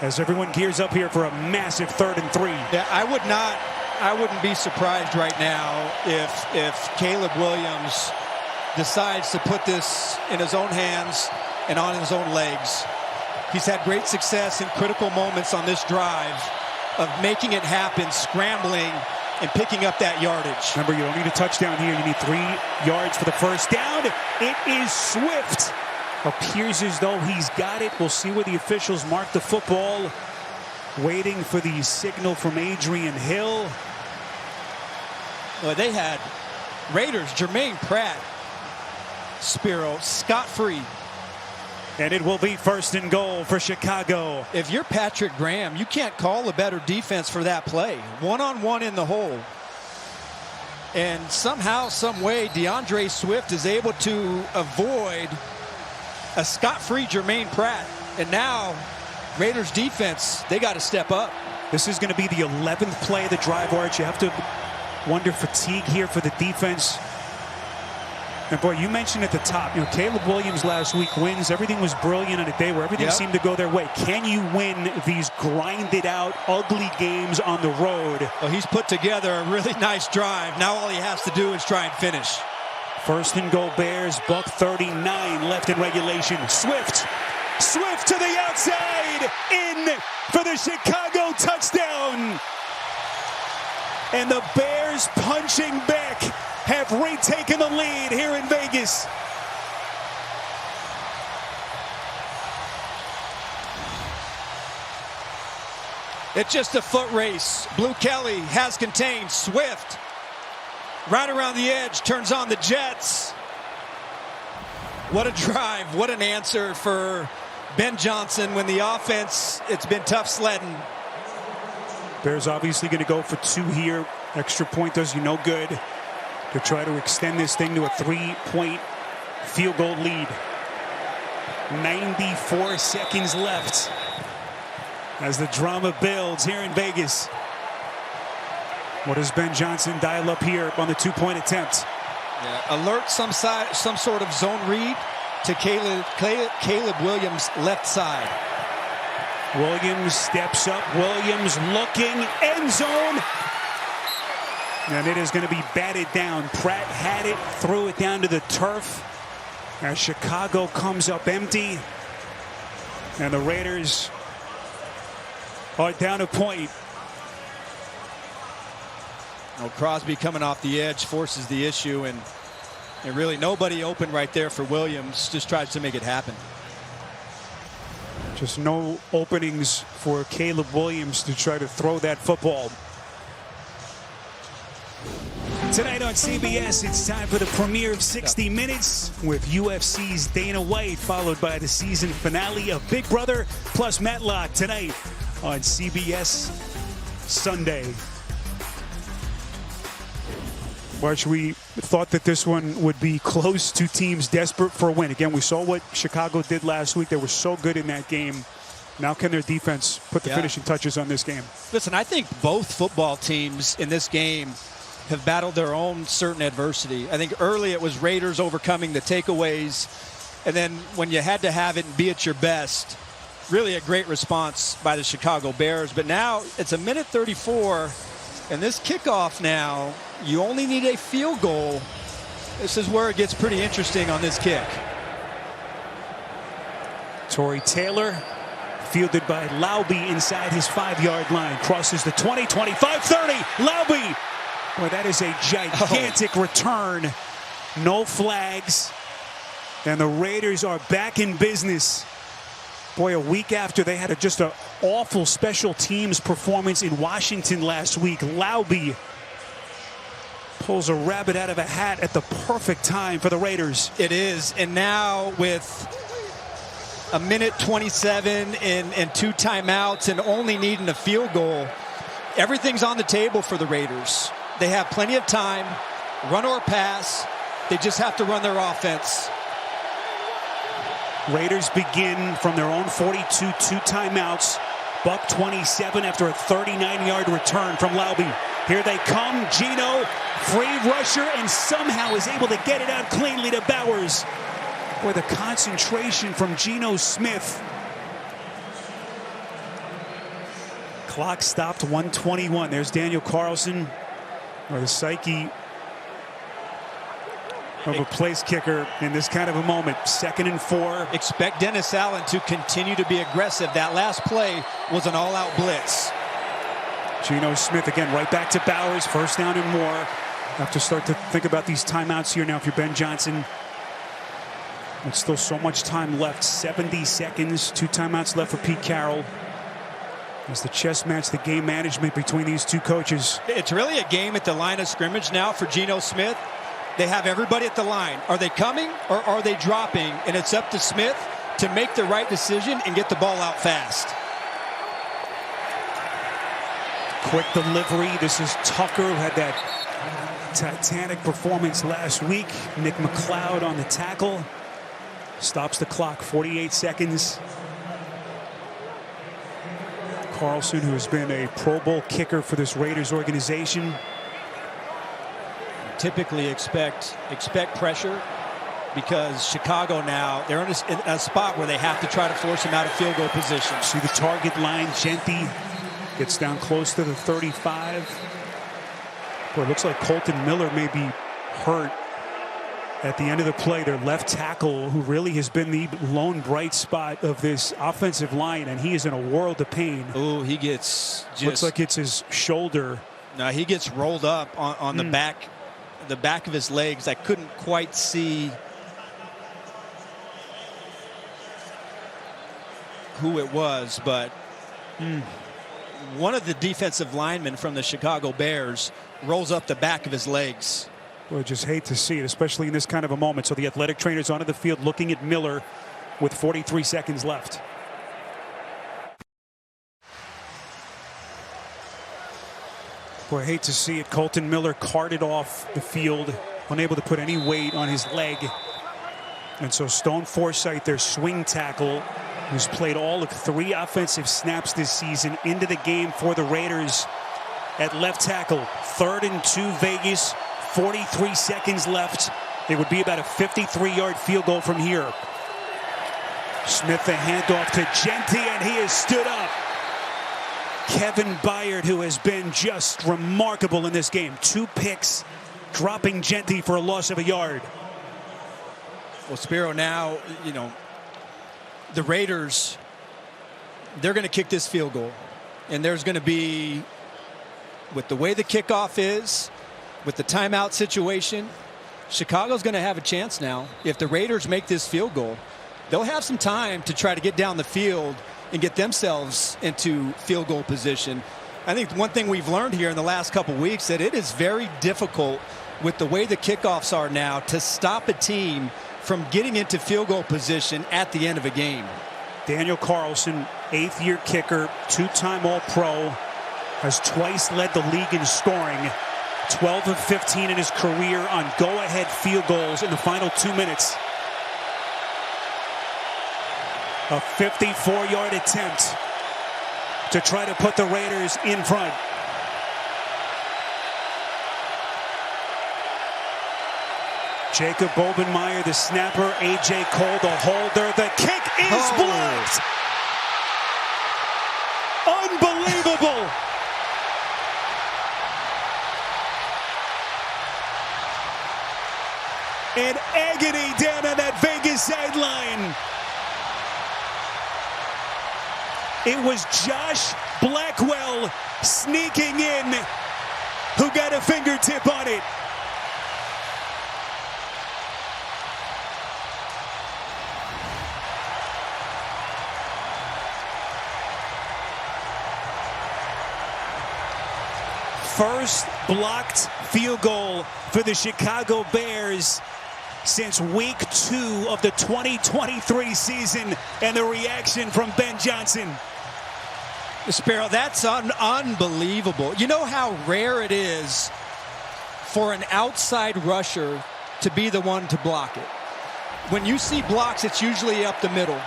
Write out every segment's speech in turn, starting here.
as everyone gears up here for a massive 3rd and 3. Yeah, I wouldn't be surprised right now if Caleb Williams decides to put this in his own hands and on his own legs. He's had great success in critical moments on this drive of making it happen, scrambling, and picking up that yardage. Remember, you don't need a touchdown here. You need 3 yards for the first down. It is Swift. Appears as though he's got it. We'll see where the officials mark the football. Waiting for the signal from Adrian Hill. Well, they had Raiders, Jermaine Pratt, Spiro, scot-free. And it will be 1st and goal for Chicago. If you're Patrick Graham, you can't call a better defense for that play. One-on-one in the hole. And somehow, some way, DeAndre Swift is able to avoid a scot-free Jermaine Pratt. And now, Raiders defense, they got to step up. This is going to be the 11th play of the drive, Arch. You have to wonder fatigue here for the defense. And boy, you mentioned at the top, Caleb Williams last week wins. Everything was brilliant on a day where everything seemed to go their way. Can you win these grinded out, ugly games on the road? Well, he's put together a really nice drive. Now all he has to do is try and finish. 1st and goal Bears, $1:39 left in regulation. Swift to the outside, in for the Chicago touchdown. And the Bears punching back have retaken the lead here in Vegas. It's just a foot race. Blue Kelly has contained Swift. Right around the edge, turns on the Jets. What a drive, what an answer for Ben Johnson when the offense, it's been tough sledding. Bears obviously going to go for 2 here. Extra point does you no good to try to extend this thing to a 3-point field goal lead. 94 seconds left as the drama builds here in Vegas. What does Ben Johnson dial up here on the 2-point attempt? Yeah, alert some sort of zone read to Caleb Williams' left side. Williams steps up. Williams looking, end zone. And it is going to be batted down. Pratt had it, threw it down to the turf as Chicago comes up empty. And the Raiders are down a point. Well, Crosby coming off the edge forces the issue, and really nobody open right there for Williams. Just tries to make it happen. Just no openings for Caleb Williams to try to throw that football. Tonight on CBS, it's time for the premiere of 60 Minutes with UFC's Dana White, followed by the season finale of Big Brother plus Matlock tonight on CBS Sunday. March, we thought that this one would be close to teams desperate for a win. Again, we saw what Chicago did last week. They were so good in that game. Now can their defense put the finishing touches on this game? Listen, I think both football teams in this game have battled their own certain adversity. I think early it was Raiders overcoming the takeaways, and then when you had to have it and be at your best, really a great response by the Chicago Bears. But now it's a minute 34, and this kickoff now, you only need a field goal. This is where it gets pretty interesting on this kick. Torrey Taylor, fielded by Laube inside his 5-yard line. Crosses the 20, 25, 30. Laube! Boy, that is a gigantic return. No flags. And the Raiders are back in business. Boy, a week after they had just an awful special teams performance in Washington last week, Laube pulls a rabbit out of a hat at the perfect time for the Raiders. It is, and now with a minute 27 and 2 timeouts and only needing a field goal, everything's on the table for the Raiders. They have plenty of time, run or pass. They just have to run their offense. Raiders begin from their own 42, 2 timeouts. Buck 27 after a 39-yard return from Laube. Here they come. Geno, free rusher, and somehow is able to get it out cleanly to Bowers. Boy, the concentration from Geno Smith. Clock stopped 1:21. There's Daniel Carlson, or the psyche of a place kicker in this kind of a moment. 2nd and 4. Expect Dennis Allen to continue to be aggressive. That last play was an all-out blitz. Geno Smith again, right back to Bowers. 1st down and more. Have to start to think about these timeouts here now if you're Ben Johnson. There's still so much time left. 70 seconds. 2 timeouts left for Pete Carroll. It's the chess match, the game management between these two coaches. It's really a game at the line of scrimmage now for Geno Smith. They have everybody at the line. Are they coming or are they dropping? And it's up to Smith to make the right decision and get the ball out fast. Quick delivery. This is Tucker, who had that titanic performance last week. Nick McLeod on the tackle. Stops the clock. 48 seconds. Carlson, who has been a Pro Bowl kicker for this Raiders organization. Typically expect pressure, because Chicago now, they're in a spot where they have to try to force him out of field goal position. See the target line. Genty gets down close to the 35. Boy, it looks like Colton Miller may be hurt at the end of the play. Their left tackle, who really has been the lone bright spot of this offensive line, and he is in a world of pain. Oh, he gets just, looks like it's his shoulder. No, he gets rolled up on the back of his legs. I couldn't quite see who it was, but one of the defensive linemen from the Chicago Bears rolls up the back of his legs. Well, I just hate to see it, especially in this kind of a moment. So the athletic trainers onto the field looking at Miller with 43 seconds left. Boy, I hate to see it. Colton Miller carted off the field, unable to put any weight on his leg. And so Stone Forsythe, their swing tackle, who's played all of 3 offensive snaps this season, into the game for the Raiders at left tackle. 3rd and 2 Vegas. 43 seconds left. It would be about a 53-yard field goal from here. Smith, the handoff to Genty, and he has stood up. Kevin Byard, who has been just remarkable in this game. 2 picks, dropping Genty for a loss of a yard. Well, Spiro, now, you know, the Raiders, they're going to kick this field goal. And there's going to be, with the way the kickoff is, with the timeout situation, Chicago's going to have a chance now. If the Raiders make this field goal, they'll have some time to try to get down the field and get themselves into field goal position. I think one thing we've learned here in the last couple weeks, that it is very difficult with the way the kickoffs are now to stop a team from getting into field goal position at the end of a game. Daniel Carlson, 8th-year kicker, 2-time All-Pro, has twice led the league in scoring. 12 of 15 in his career on go-ahead field goals in the final 2 minutes. A 54-yard attempt to try to put the Raiders in front. Jacob Bobenmeyer, the snapper. A.J. Cole, the holder. The kick is blocked. Unbelievable. And agony down on that Vegas sideline. It was Josh Blackwell sneaking in who got a fingertip on it. First blocked field goal for the Chicago Bears since week 2 of the 2023 season, and the reaction from Ben Johnson. Sparrow, that's unbelievable. You know how rare it is for an outside rusher to be the one to block it. When you see blocks, it's usually up the middle.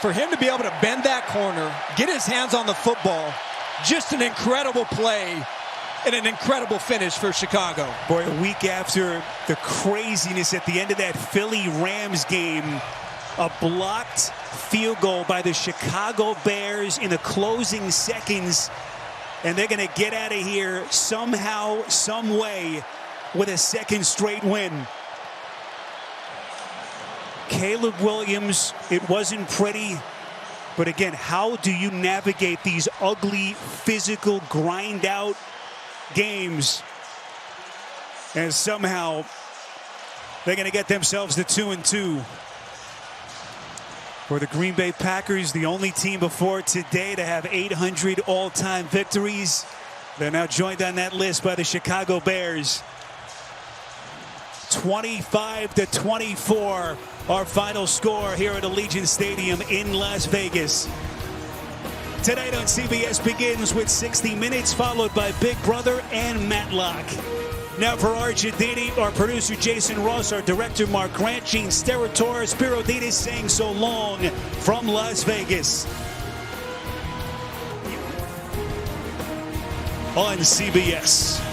For him to be able to bend that corner, get his hands on the football, just an incredible play and an incredible finish for Chicago. Boy, a week after the craziness at the end of that Philly-Rams game, a blocked field goal by the Chicago Bears in the closing seconds and they're going to get out of here somehow, some way, with a second straight win. Caleb Williams, it wasn't pretty, but again, how do you navigate these ugly, physical, grind-out games? And somehow they're going to get themselves to 2-2. For the Green Bay Packers, the only team before today to have 800 all-time victories. They're now joined on that list by the Chicago Bears. 25-24, our final score here at Allegiant Stadium in Las Vegas. Tonight on CBS begins with 60 Minutes, followed by Big Brother and Matlock. Now for Argendini, our producer Jason Ross, our director Mark Grant, Gene Steratore, Spiro Dedes saying so long from Las Vegas. On CBS.